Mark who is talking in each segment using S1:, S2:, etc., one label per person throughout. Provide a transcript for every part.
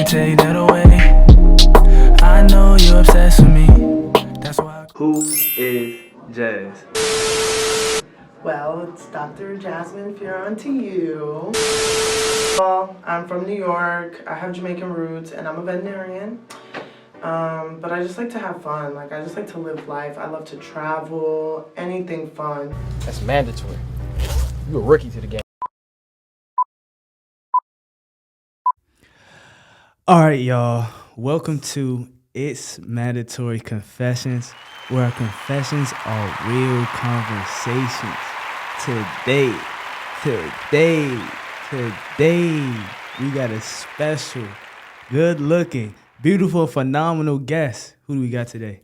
S1: take that away. I know you're obsessed with me. That's why.
S2: Who is Jazz?
S3: Well, it's Dr. Jasmine Fearon to you. Well, I'm from New York. I have Jamaican roots, and I'm a veterinarian. But I just like to have fun. Like, I just like to live life. I love to travel, anything fun.
S4: That's mandatory. You're a rookie to the game.
S2: All right, y'all. Welcome to It's Mandatory Confessions, where our confessions are real conversations. Today, we got a special, good-looking, beautiful, phenomenal guest. Who do we got today?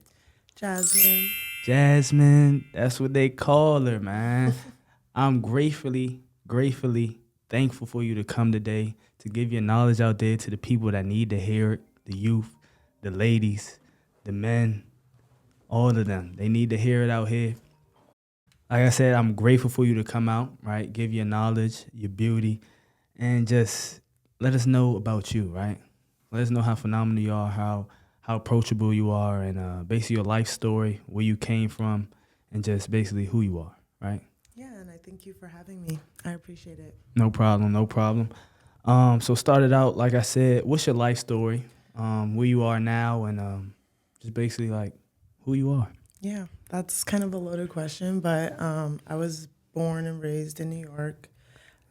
S3: Jasmine.
S2: Jasmine, that's what they call her, man. I'm gratefully thankful for you to come today to give your knowledge out there to the people that need to hear it, the youth, the ladies, the men, all of them. They need to hear it out here. Like I said, I'm grateful for you to come out, right? Give your knowledge, your beauty, and just let us know about you, right? Let us know how phenomenal you are, how approachable you are, and basically your life story, where you came from, and just basically who you are, right?
S3: Yeah, and I thank you for having me. I appreciate it.
S2: No problem. So started out, like I said, what's your life story, where you are now, and just basically like who you are.
S3: Yeah, that's kind of a loaded question, but I was born and raised in New York.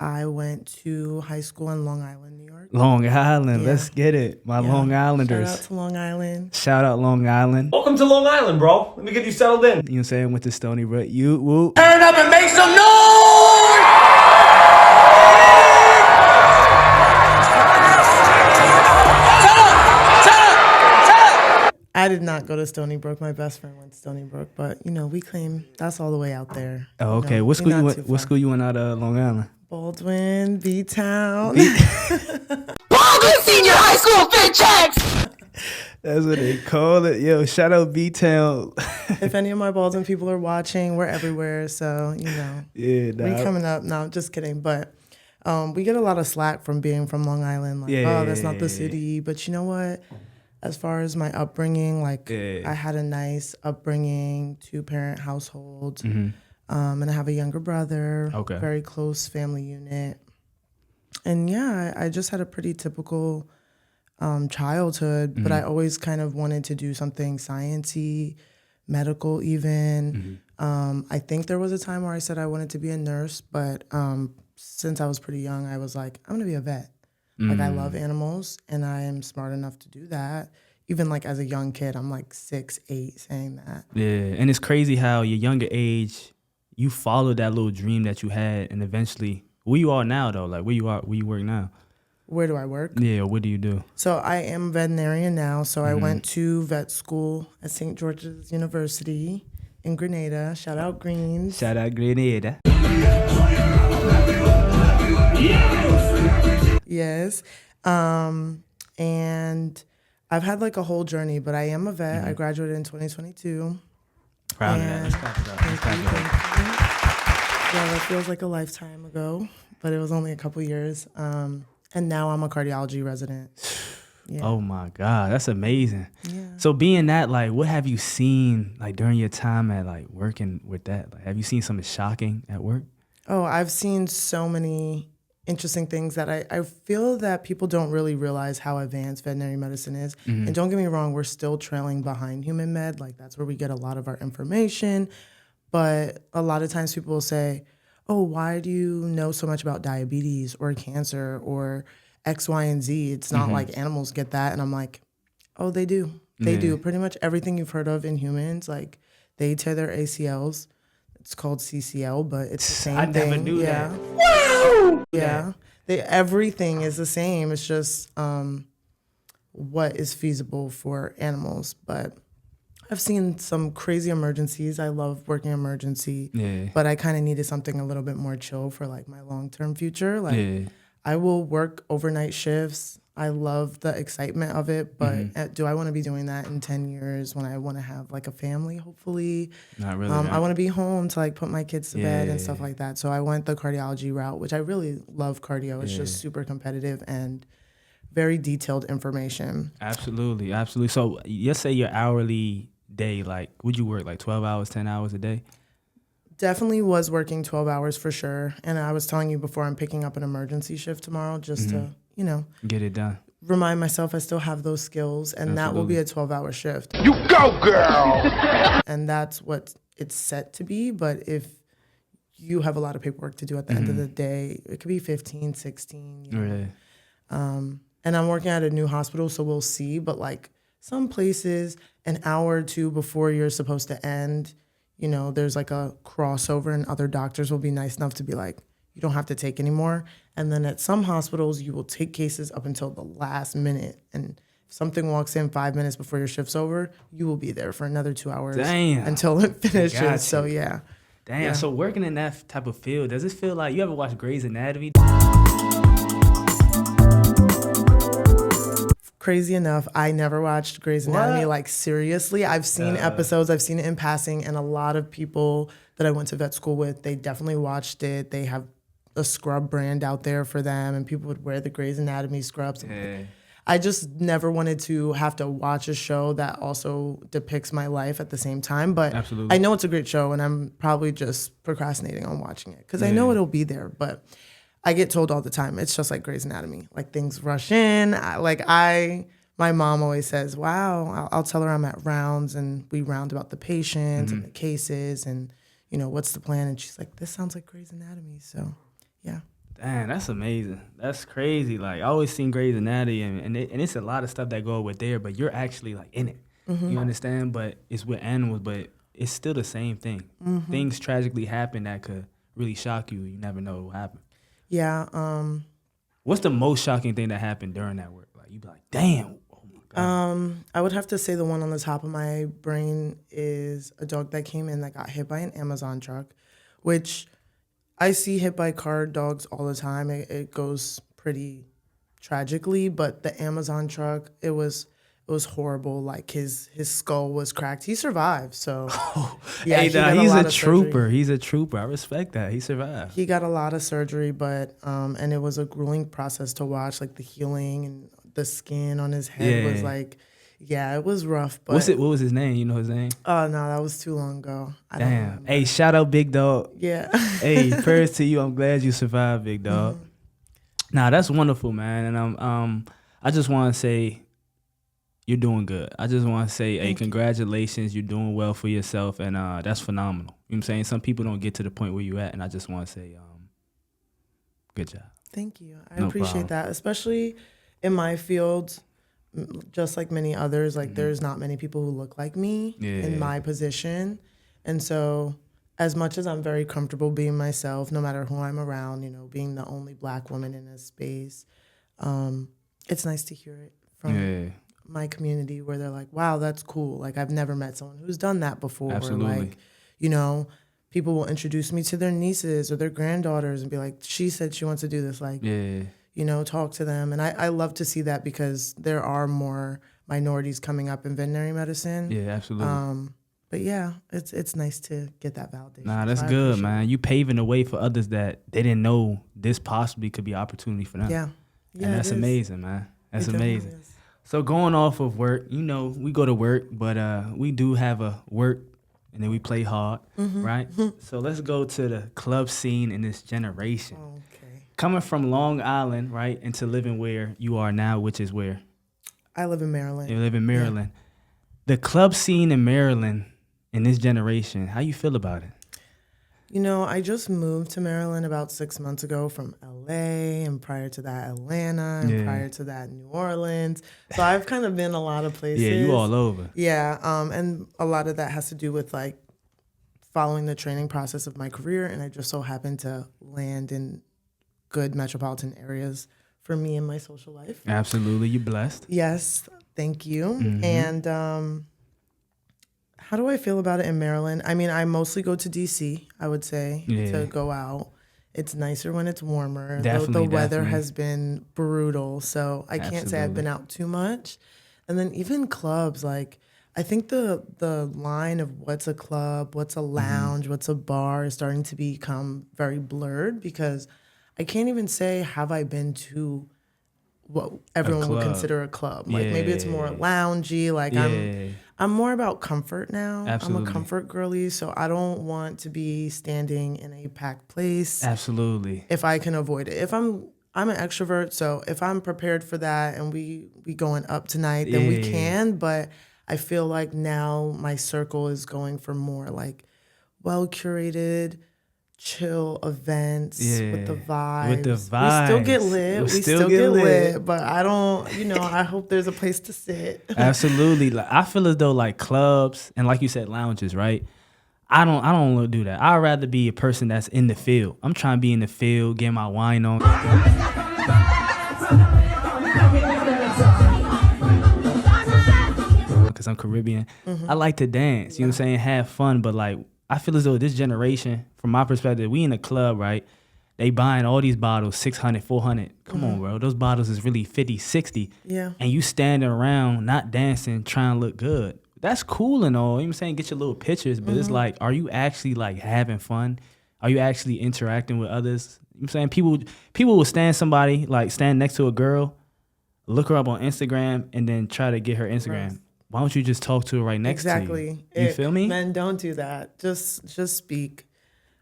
S3: I went to high school in Long Island, New York.
S2: Long Island,
S3: Yeah.
S2: Let's get it. My Long Islanders.
S3: Shout out to Long Island.
S2: Shout out Long Island.
S4: Welcome to Long Island, bro. Let me get you settled in.
S2: You know what I'm saying? Went to Stony Brook. You, whoop.
S1: Turn up and make some noise!
S3: I did not go to Stony Brook. My best friend went to Stony Brook, but we claim that's all the way out there.
S2: Oh, okay. What school you went? What school you went out of Long Island?
S3: Baldwin, B-Town.
S1: Baldwin Senior High School fit checks!
S2: That's what they call it. Yo, shout out B-Town.
S3: If any of my Baldwin people are watching, we're everywhere. So,
S2: Yeah,
S3: we coming up. No, just kidding. But we get a lot of slack from being from Long Island. Like, that's not the city. But you know what? As far as my upbringing, I had a nice upbringing, 2-parent household. And I have a younger brother.
S2: Okay.
S3: Very close family unit. And yeah, I just had a pretty typical childhood, but I always kind of wanted to do something sciencey, medical even. I think there was a time where I said I wanted to be a nurse, but since I was pretty young, I was like, I'm gonna be a vet. Like, I love animals, and I am smart enough to do that. Even like as a young kid, I'm like 6, 8 saying that.
S2: Yeah, and it's crazy how your younger age, you followed that little dream that you had, and eventually, where you are now though, like where you work now.
S3: Where do I work?
S2: Yeah, what do you do?
S3: So I am a veterinarian now. So I went to vet school at St. George's University in Grenada. Shout out Greens.
S2: Shout out Grenada.
S3: Yes. And I've had like a whole journey, but I am a vet. I graduated in 2022.
S2: Proud of that. Let's clap it up. Let's clap it up.
S3: Yeah, that feels like a lifetime ago, but it was only a couple years. And now I'm a cardiology resident. Yeah.
S2: Oh my God, that's amazing.
S3: Yeah.
S2: So being that, like, what have you seen like during your time at like working with that? Like, have you seen something shocking at work?
S3: Oh, I've seen so many interesting things that I feel that people don't really realize how advanced veterinary medicine is. And don't get me wrong, we're still trailing behind human med. Like, that's where we get a lot of our information. But a lot of times people will say, oh, why do you know so much about diabetes or cancer or X, Y, and Z? It's not like animals get that. And I'm like, oh, they do. They do. Pretty much everything you've heard of in humans, like they tear their ACLs. It's called CCL, but it's the same thing.
S2: I never knew that.
S3: Wow! Yeah. Everything is the same. It's just what is feasible for animals. But I've seen some crazy emergencies. I love working emergency, but I kind of needed something a little bit more chill for like my long-term future. Like I will work overnight shifts. I love the excitement of it, but do I want to be doing that in 10 years when I want to have like a family, hopefully?
S2: Not really.
S3: I want to be home to like put my kids to bed and stuff like that. So I went the cardiology route, which I really love cardio. It's just super competitive and very detailed information.
S2: Absolutely, absolutely. So let's say your hourly day, like, would you work like 12 hours, 10 hours a day?
S3: Definitely was working 12 hours for sure. And I was telling you before, I'm picking up an emergency shift tomorrow just to,
S2: Get it done.
S3: remind myself I still have those skills. And that will be a 12-hour shift.
S5: You go, girl!
S3: And that's what it's set to be. But if you have a lot of paperwork to do at the end of the day, it could be 15, 16.
S2: Really?
S3: And I'm working at a new hospital, so we'll see. But like some places, an hour or two before you're supposed to end, there's like a crossover, and other doctors will be nice enough to be like, you don't have to take anymore. And then at some hospitals, you will take cases up until the last minute. And if something walks in 5 minutes before your shift's over, you will be there for another 2 hours until it finishes.
S2: Gotcha.
S3: So yeah.
S2: Damn.
S3: Yeah.
S2: So working in that type of field, does it feel like, you ever watch Grey's Anatomy?
S3: Crazy enough, I never watched Grey's Anatomy, like seriously. I've seen episodes, I've seen it in passing, and a lot of people that I went to vet school with, they definitely watched it. They have a scrub brand out there for them, and people would wear the Grey's Anatomy scrubs.
S2: Yeah.
S3: I just never wanted to have to watch a show that also depicts my life at the same time. But
S2: Absolutely.
S3: I know it's a great show, and I'm probably just procrastinating on watching it because I know it'll be there. But I get told all the time, it's just like Grey's Anatomy. Like things rush in. My mom always says, wow, I'll tell her I'm at rounds and we round about the patients and the cases and, what's the plan? And she's like, this sounds like Grey's Anatomy. So, yeah.
S2: Damn, that's amazing. That's crazy. Like, I always seen Grey's Anatomy, and it's a lot of stuff that go with there, but you're actually like in it. You understand? But it's with animals, but it's still the same thing. Things tragically happen that could really shock you. You never know what will happen.
S3: Yeah.
S2: What's the most shocking thing that happened during that work? Like, you'd be like, damn. Oh my God.
S3: I would have to say the one on the top of my brain is a dog that came in that got hit by an Amazon truck, which I see hit by car dogs all the time. It goes pretty tragically, but the Amazon truck, it was horrible. Like his skull was cracked. He survived, so yeah.
S2: Hey,
S3: he got
S2: he's
S3: lot
S2: a
S3: of
S2: trooper.
S3: surgery.
S2: He's a trooper. I respect that. He survived.
S3: He got a lot of surgery, but and it was a grueling process to watch. Like the healing and the skin on his head was like, yeah, it was rough. But
S2: What was his name? You know his name?
S3: oh no, that was too long ago. I don't
S2: Damn.
S3: remember.
S2: Hey, shout out Big Dog.
S3: Yeah.
S2: Hey, prayers to you. I'm glad you survived, Big Dog. Nah, that's wonderful, man. And I just want to say you're doing good. I just want to say, hey, congratulations. You're doing well for yourself, and that's phenomenal. You know what I'm saying? Some people don't get to the point where you're at, and I just want to say, good job.
S3: Thank you. I
S2: No
S3: appreciate
S2: problem.
S3: that, especially in my field. Just like many others, like there's not many people who look like me in my position, and so as much as I'm very comfortable being myself, no matter who I'm around, being the only Black woman in a space, it's nice to hear it from my community where they're like, wow, that's cool. Like I've never met someone who's done that before.
S2: Absolutely.
S3: Or like, people will introduce me to their nieces or their granddaughters and be like, she said she wants to do this. Like, talk to them. And I love to see that because there are more minorities coming up in veterinary medicine.
S2: Yeah, absolutely.
S3: But yeah, it's nice to get that validation.
S2: Nah, that's
S3: So I
S2: good,
S3: appreciate
S2: man. You paving the way for others that they didn't know this possibly could be an opportunity for them.
S3: it. Yeah.
S2: And that's
S3: it is.
S2: amazing, man. That's
S3: It definitely
S2: amazing.
S3: is.
S2: So going off of work, we go to work, but we do have a work and then we play hard, right? So let's go to the club scene in this generation.
S3: Okay.
S2: Coming from Long Island, right, into living where you are now, which is where?
S3: I live in Maryland.
S2: You live in Maryland. The club scene in Maryland in this generation, how you feel about it?
S3: I just moved to Maryland about 6 months ago from LA, and prior to that, Atlanta, and prior to that, New Orleans. So I've kind of been a lot of places.
S2: Yeah, you all over.
S3: Yeah, and a lot of that has to do with like following the training process of my career, and I just so happened to land in good metropolitan areas for me and my social life.
S2: Absolutely, you're blessed.
S3: Yes, thank you. And how do I feel about it in Maryland? I mean, I mostly go to DC, I would say, to go out. It's nicer when it's warmer.
S2: Definitely,
S3: the weather
S2: definitely.
S3: has been brutal, so I can't say I've been out too much. And then even clubs, like I think the line of what's a club, what's a lounge, what's a bar is starting to become very blurred because I can't even say have I been to what everyone would
S2: club.
S3: consider a club. Like maybe it's more loungy. Like I'm more about comfort now.
S2: Absolutely.
S3: I'm a comfort girly, so I don't want to be standing in a packed place.
S2: Absolutely.
S3: If I can avoid it. If I'm an extrovert, so if I'm prepared for that and we going up tonight, then we can. But I feel like now my circle is going for more like well curated, chill events with the vibes.
S2: With the vibes.
S3: We still get lit. We still get lit. But I don't, I hope there's a place to sit.
S2: Absolutely. Like, I feel as though like clubs and like you said, lounges, right? I don't do that. I'd rather be a person that's in the field. I'm trying to be in the field, getting my wine on. Because I'm Caribbean. I like to dance, you know what I'm saying? Have fun. But like, I feel as though this generation, from my perspective, we in a club, right? They buying all these bottles, 600, 400. Come on, bro. Those bottles is really 50, 60.
S3: Yeah.
S2: And you standing around, not dancing, trying to look good. That's cool and all, you know what I'm saying? Get your little pictures, but it's like, are you actually like having fun? Are you actually interacting with others? You know what I'm saying? People will stand next to a girl, look her up on Instagram, and then try to get her Instagram. Right. Why don't you just talk to her right next to you?
S3: Exactly.
S2: You feel me?
S3: Men, don't do that. Just speak.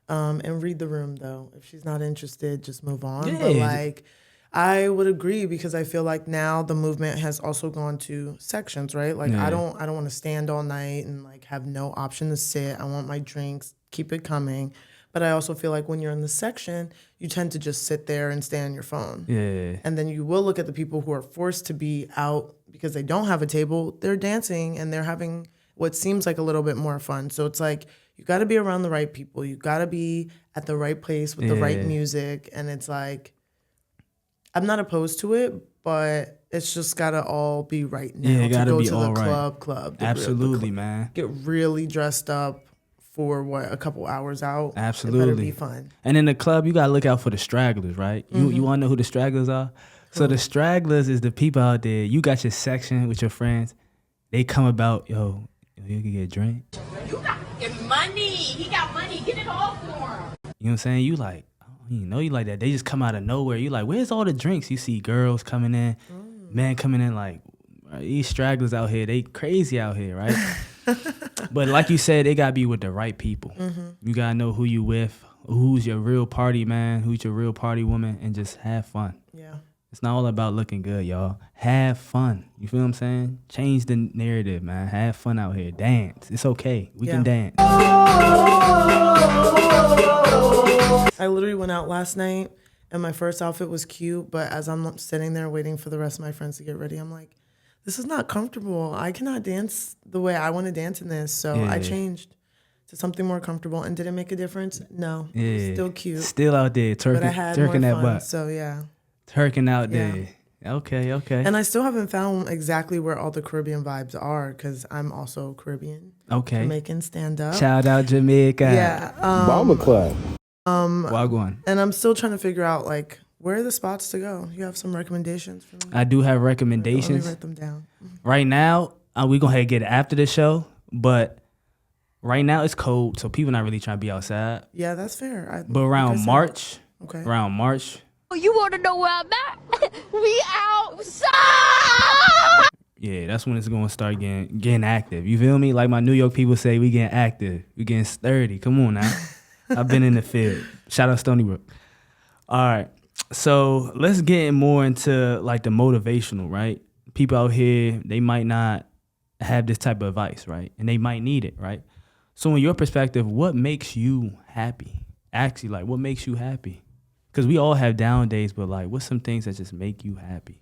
S3: And read the room though. If she's not interested, just move on. Yeah. But like, I would agree because I feel like now the movement has also gone to sections, right? Like I don't want to stand all night and like have no option to sit. I want my drinks, keep it coming. But I also feel like when you're in the section, you tend to just sit there and stay on your phone.
S2: Yeah.
S3: And then you will look at the people who are forced to be out because they don't have a table. They're dancing and they're having what seems like a little bit more fun. So it's like, you got to be around the right people. You got to be at the right place with the right music. And it's like, I'm not opposed to it, but it's just got to all be right now.
S2: Yeah, it got to be
S3: to
S2: all
S3: the
S2: right.
S3: club.
S2: Absolutely, man.
S3: Get really dressed up for a couple hours out.
S2: Absolutely.
S3: It better be fun.
S2: And in the club, you got to look out for the stragglers, right? You want to know who the stragglers are? So the stragglers is the people out there. You got your section with your friends. They come about, yo, you can get a drink.
S6: You got money. He got money. Get it all for him.
S2: You know what I'm saying? You like, I don't even know you like that. They just come out of nowhere. You like, where's all the drinks? You see girls coming in, men coming in like, these stragglers out here, they crazy out here, right? But like you said, they got to be with the right people. You got to know who you with, who's your real party man, who's your real party woman, and just have fun.
S3: Yeah.
S2: It's not all about looking good, y'all. Have fun. You feel what I'm saying? Change the narrative, man. Have fun out here. Dance. It's okay. We can dance.
S3: I literally went out last night, and my first outfit was cute, but as I'm sitting there waiting for the rest of my friends to get ready, I'm like, this is not comfortable. I cannot dance the way I want to dance in this. So I changed to something more comfortable. And did it make a difference? No.
S2: Yeah.
S3: Still cute.
S2: Still out there twerking that butt.
S3: So yeah.
S2: Turking out there. Okay.
S3: And I still haven't found exactly where all the Caribbean vibes are because I'm also Caribbean.
S2: Okay.
S3: Jamaican stand up.
S2: Shout out Jamaica.
S3: Yeah.
S5: Bomber Club.
S2: Wagwan.
S3: And I'm still trying to figure out like where are the spots to go. You have some recommendations for me?
S2: I do have recommendations.
S3: Let me write them down.
S2: Right now, we going to get it after the show, but right now it's cold, so people not really trying to be outside.
S3: Yeah, that's fair.
S2: But around March,
S7: You want to know where I'm at? We outside!
S2: Yeah, that's when it's going to start getting active. You feel me? Like my New York people say, we getting active. We getting sturdy. Come on now. I've been in the field. Shout out Stony Brook. All right. So let's get more into like the motivational, right? People out here, they might not have this type of advice, right? And they might need it, right? So in your perspective, what makes you happy? Actually, like what makes you happy? Because we all have down days, but like what's some things that just make you happy?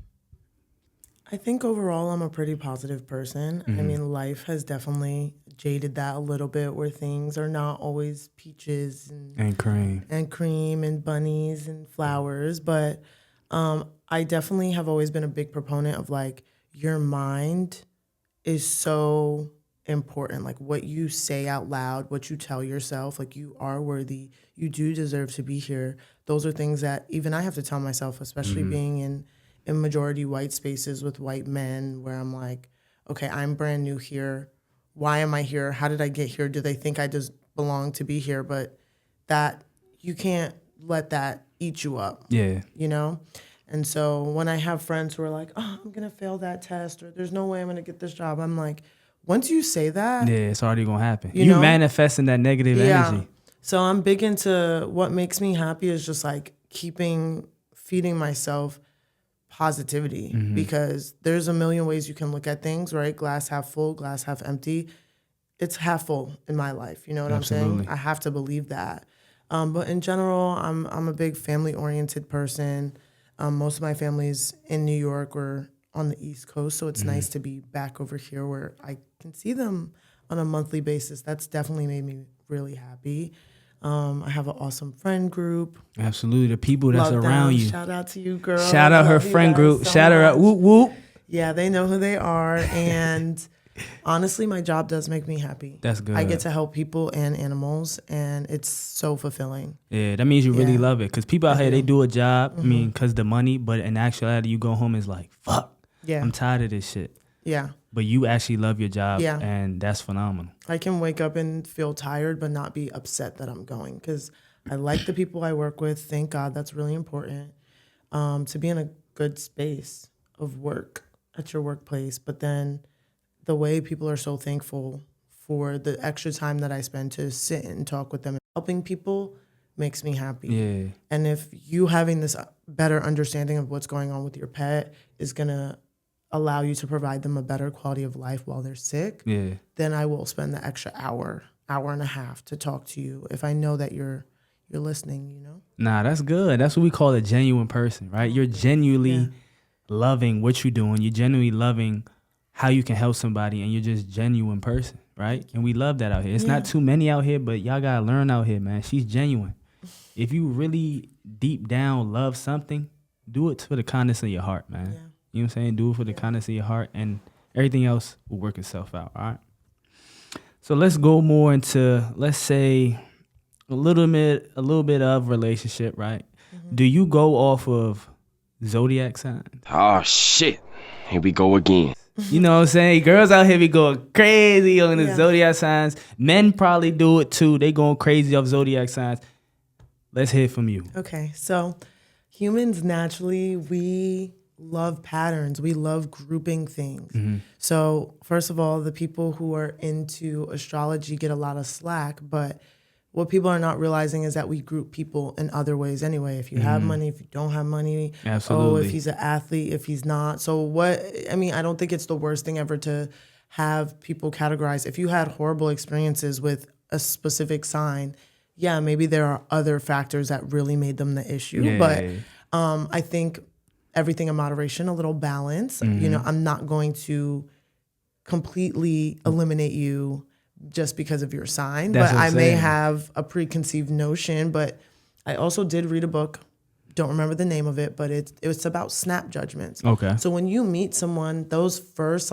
S3: I think overall I'm a pretty positive person. I mean, life has definitely jaded that a little bit where things are not always peaches
S2: and cream
S3: and bunnies and flowers. But I definitely have always been a big proponent of like your mind is so important. Like what you say out loud, what you tell yourself, like you are worthy. You do deserve to be here. Those are things that even I have to tell myself, especially being in majority white spaces with white men where I'm like, okay, I'm brand new here. Why am I here? How did I get here? Do they think I just belong to be here? But that you can't let that eat you up.
S2: Yeah.
S3: You know? And so when I have friends who are like, oh, I'm going to fail that test, or there's no way I'm going to get this job, I'm like, once you say that.
S2: Yeah, it's already going to happen.
S3: You
S2: You
S3: know?
S2: manifesting that negative energy.
S3: So I'm big into what makes me happy is just like feeding myself positivity, because there's a million ways you can look at things, right? Glass half full, glass half empty. It's half full in my life. You know what I'm saying? I have to believe that. But in general, I'm a big family-oriented person. Most of my family's in New York or on the East Coast, so it's nice to be back over here where I can see them on a monthly basis. That's definitely made me really happy. I have an awesome friend group.
S2: Absolutely. The people that's
S3: Love
S2: around
S3: them.
S2: you.
S3: Shout out to you, girl.
S2: Shout out her
S3: Love you
S2: friend
S3: guys
S2: group.
S3: so
S2: Shout her out.
S3: much.
S2: Whoop, whoop.
S3: Yeah, they know who they are. And honestly, my job does make me happy.
S2: That's good.
S3: I get to help people and animals, and it's so fulfilling.
S2: Yeah, that means you really
S3: Yeah.
S2: love it. Because people out here, they do a job,
S3: Mm-hmm.
S2: I mean, because the money, but in actuality, you go home and it's like, fuck,
S3: Yeah.
S2: I'm tired of this shit.
S3: Yeah.
S2: But you actually love your job,
S3: Yeah.
S2: and that's phenomenal.
S3: I can wake up and feel tired, but not be upset that I'm going, because I like the people I work with. Thank God, that's really important. To be in a good space of work at your workplace, but then the way people are so thankful for the extra time that I spend to sit and talk with them, helping people makes me happy.
S2: Yeah.
S3: And if you having this better understanding of what's going on with your pet is gonna allow you to provide them a better quality of life while they're sick,
S2: Yeah.
S3: then I will spend the extra hour and a half to talk to you if I know that you're listening, you know?
S2: Nah, that's good. That's what we call a genuine person, right? You're genuinely loving what you're doing. You're genuinely loving how you can help somebody, and you're just genuine person, right? And we love that out here. It's not too many out here, but y'all gotta learn out here, man. She's genuine. If you really deep down love something, do it for the kindness of your heart, man.
S3: Yeah.
S2: You know what I'm saying? Do it for the kindness of your heart, and everything else will work itself out, all right? So let's go more into, let's say, a little bit of relationship, right? Do you go off of Zodiac signs?
S5: Oh, shit. Here we go again.
S2: You know what I'm saying? Girls out here be going crazy on the
S3: Yeah.
S2: Zodiac signs. Men probably do it too. They going crazy off Zodiac signs. Let's hear from you.
S3: Okay, so humans naturally, we love patterns. We love grouping things. So first of all, the people who are into astrology get a lot of slack, but what people are not realizing is that we group people in other ways anyway. If you have money, if you don't have money.
S2: Absolutely.
S3: Oh, if he's an athlete, if he's not. So I don't think it's the worst thing ever to have people categorize. If you had horrible experiences with a specific sign, yeah, maybe there are other factors that really made them the issue.
S2: Yeah.
S3: But I think everything in moderation, a little balance. You know, I'm not going to completely eliminate you just because of your sign.
S2: That's
S3: but
S2: what
S3: I
S2: I'm
S3: may
S2: saying.
S3: have a preconceived notion. But I also did read a book. Don't remember the name of it, but it's about snap judgments.
S2: Okay.
S3: So when you meet someone, those first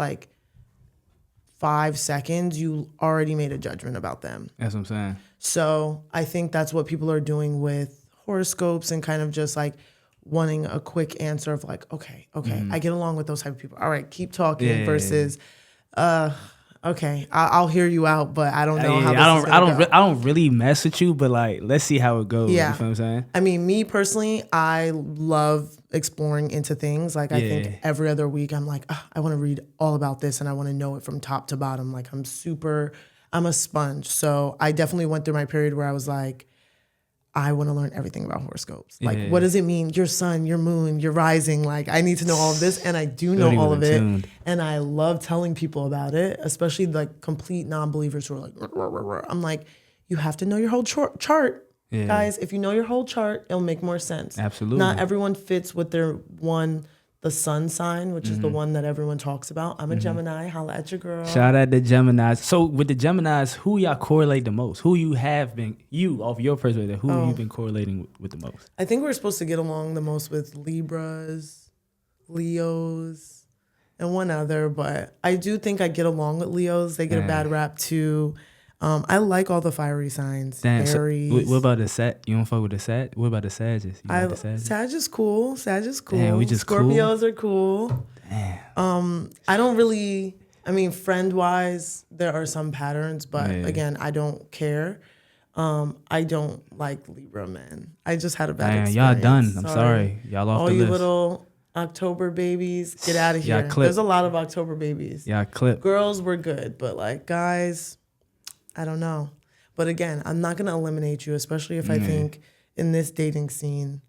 S3: 5 seconds, you already made a judgment about them.
S2: That's what I'm saying.
S3: So I think that's what people are doing with horoscopes and kind of just wanting a quick answer of okay, I get along with those type of people. All right, keep talking
S2: Yeah.
S3: versus, okay, I'll hear you out, but I don't know how this is
S2: I
S3: gonna go.
S2: don't really mess with you, but let's see how it goes.
S3: Yeah.
S2: You feel what I'm saying?
S3: I mean, me personally, I love exploring into things. I think every other week I'm I want to read all about this and I want to know it from top to bottom. I'm a sponge. So I definitely went through my period where I was I want to learn everything about horoscopes.
S2: Yeah.
S3: What does it mean? Your sun, your moon, your rising. I need to know all of this. And I do know
S2: Really
S3: all of it.
S2: tuned.
S3: And I love telling people about it, especially complete non-believers who are "Rah, rah, rah." I'm you have to know your whole chart.
S2: Yeah.
S3: Guys, if you know your whole chart, it'll make more sense.
S2: Absolutely.
S3: Not everyone fits with the sun sign, which is the one that everyone talks about. I'm a Gemini. Holla at your girl.
S2: Shout out to Geminis. So with the Geminis, who y'all correlate the most? Who off your perspective, who you've been correlating with the most?
S3: I think we're supposed to get along the most with Libras, Leos, and one other, but I do think I get along with Leos. They get a bad rap too. I like all the fiery signs.
S2: Damn, so
S3: Aries.
S2: what about the Sag? You don't fuck with the Sag? What about the Sagittarius? You like the Sagittarius?
S3: Sag is cool. Sag is cool.
S2: Damn, we just cool?
S3: Scorpios are cool.
S2: Damn.
S3: I don't really, friend wise, there are some patterns, but
S2: Yeah.
S3: again, I don't care. I don't like Libra men. I just had a bad
S2: Man,
S3: experience.
S2: y'all done. I'm sorry. Y'all off
S3: All
S2: the
S3: you
S2: list.
S3: little October babies, get out of
S2: Y'all
S3: here.
S2: clip.
S3: There's a lot of October babies.
S2: Y'all clip.
S3: Girls were good, but like guys, I don't know. But again, I'm not gonna eliminate you, especially if I think in this dating scene,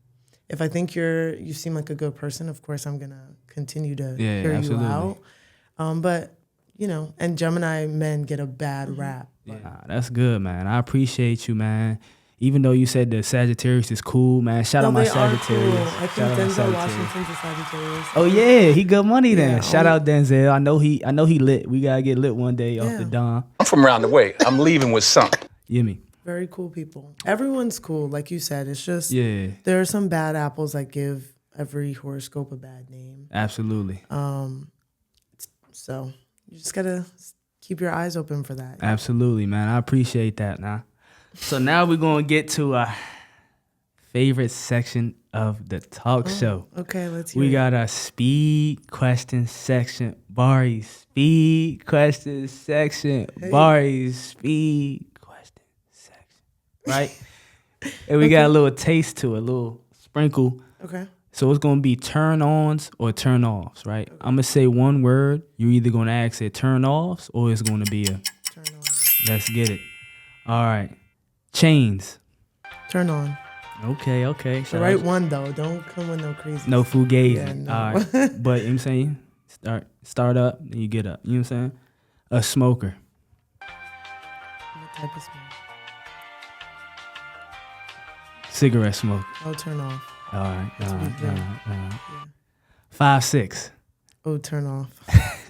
S3: if I think you seem like a good person, of course I'm gonna continue to hear
S2: absolutely.
S3: you out. But you know, and Gemini men get a bad rap.
S2: Nah, that's good, man. I appreciate you, man. Even though you said the Sagittarius is cool, man. Shout out my
S3: They are
S2: Sagittarius.
S3: cool. I think
S2: Shout out my
S3: Denzel
S2: Sagittarius.
S3: Washington's a Sagittarius.
S2: Oh yeah, he good money then.
S3: Yeah,
S2: Shout out Denzel. I know he lit. We gotta get lit one day off
S3: Yeah.
S2: the Don.
S8: I'm from around the way. I'm leaving with something.
S2: You me?
S3: Very cool people. Everyone's cool, like you said. It's just
S2: Yeah,
S3: there are some bad apples that give every horoscope a bad name.
S2: absolutely,
S3: So you just gotta keep your eyes open for that.
S2: absolutely, man. I appreciate that. Now, so now we're gonna get to our favorite section of the talk show.
S3: Okay, let's hear
S2: We
S3: it.
S2: got a speed question section. Barry, speed question section. Barry, speed question section. Right? And we got a little taste to it, a little sprinkle.
S3: Okay.
S2: So it's going to be turn-ons or turn-offs, right? I'm going to say one word. You're either going to ask it turn-offs or it's going to be a
S3: Turn on.
S2: let's get it. All right. Chains.
S3: Turn on.
S2: Okay.
S3: The
S2: Shout
S3: right
S2: out-
S3: one though. Don't come with no crazy.
S2: No fugazi.
S3: Yeah, no.
S2: All right. But you know what I'm saying? Start up, then you get up. You know what I'm saying? A smoker.
S3: What type of smoke?
S2: Cigarette smoke.
S3: Oh, turn off.
S2: All right.
S3: Yeah.
S2: 5'6".
S3: Oh, turn off.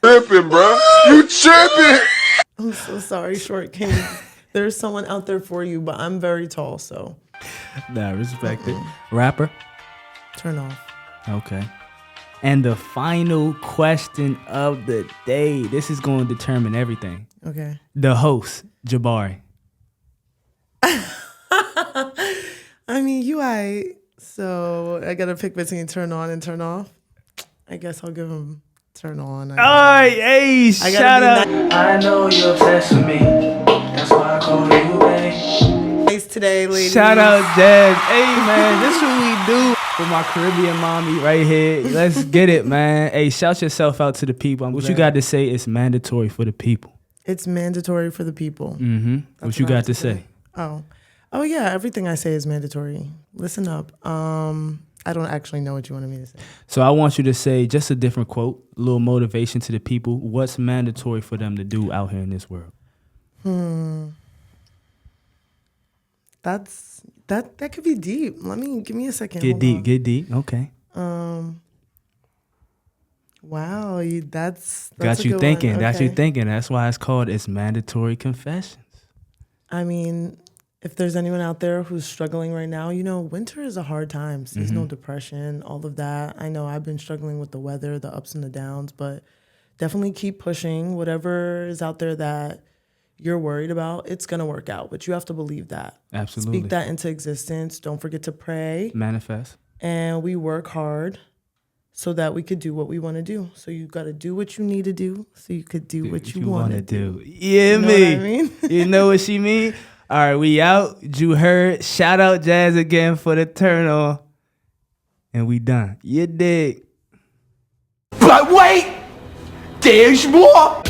S8: Tripping, bro. You tripping.
S3: I'm so sorry, Short King. There's someone out there for you, but I'm very tall, so
S2: Nah, respect it. Rapper.
S3: turn off.
S2: Okay. And the final question of the day. This is going to determine everything.
S3: Okay.
S2: The host, Jabari.
S3: I mean, you aight. So I gotta pick between turn on and turn off. I guess I'll give him turn on.
S2: All right, hey,
S3: I gotta
S2: shout out.
S3: be
S1: I know you're obsessed with me. That's why I call you, babe.
S3: nice today, ladies.
S2: Shout out, Jazz. Hey, man, this what we do for my Caribbean mommy right here. Let's get it, man. Hey, shout yourself out to the people. What you got to say is mandatory for the people.
S3: It's mandatory for the people.
S2: Mm-hmm. What you
S3: what I
S2: got
S3: have
S2: to
S3: to
S2: say?
S3: Oh yeah, everything I say is mandatory. Listen up. I don't actually know what you wanted me to say.
S2: So I want you to say just a different quote, a little motivation to the people. What's mandatory for them to do out here in this world?
S3: That could be deep. Give me a second.
S2: Get
S3: Hold
S2: deep,
S3: on.
S2: get deep. Okay.
S3: Wow, that's
S2: Got
S3: a
S2: you
S3: good
S2: thinking.
S3: one.
S2: Got you
S3: Okay.
S2: thinking. That's why it's called It's Mandatory Confessions.
S3: I mean, if there's anyone out there who's struggling right now, you know, winter is a hard time. Seasonal depression, all of that. I know I've been struggling with the weather, the ups and the downs, but definitely keep pushing. Whatever is out there that you're worried about, it's going to work out. But you have to believe that.
S2: Absolutely.
S3: Speak that into existence. Don't forget to pray.
S2: Manifest.
S3: And we work hard so that we could do what we want to do. So you got to do what you need to do so you could do what you want to do.
S2: Yeah,
S3: You know
S2: me.
S3: what I mean?
S2: You know what she mean? All right, we out. You heard. Shout out Jazz again for the turn on. And we done. You dig.
S8: But wait, there's more.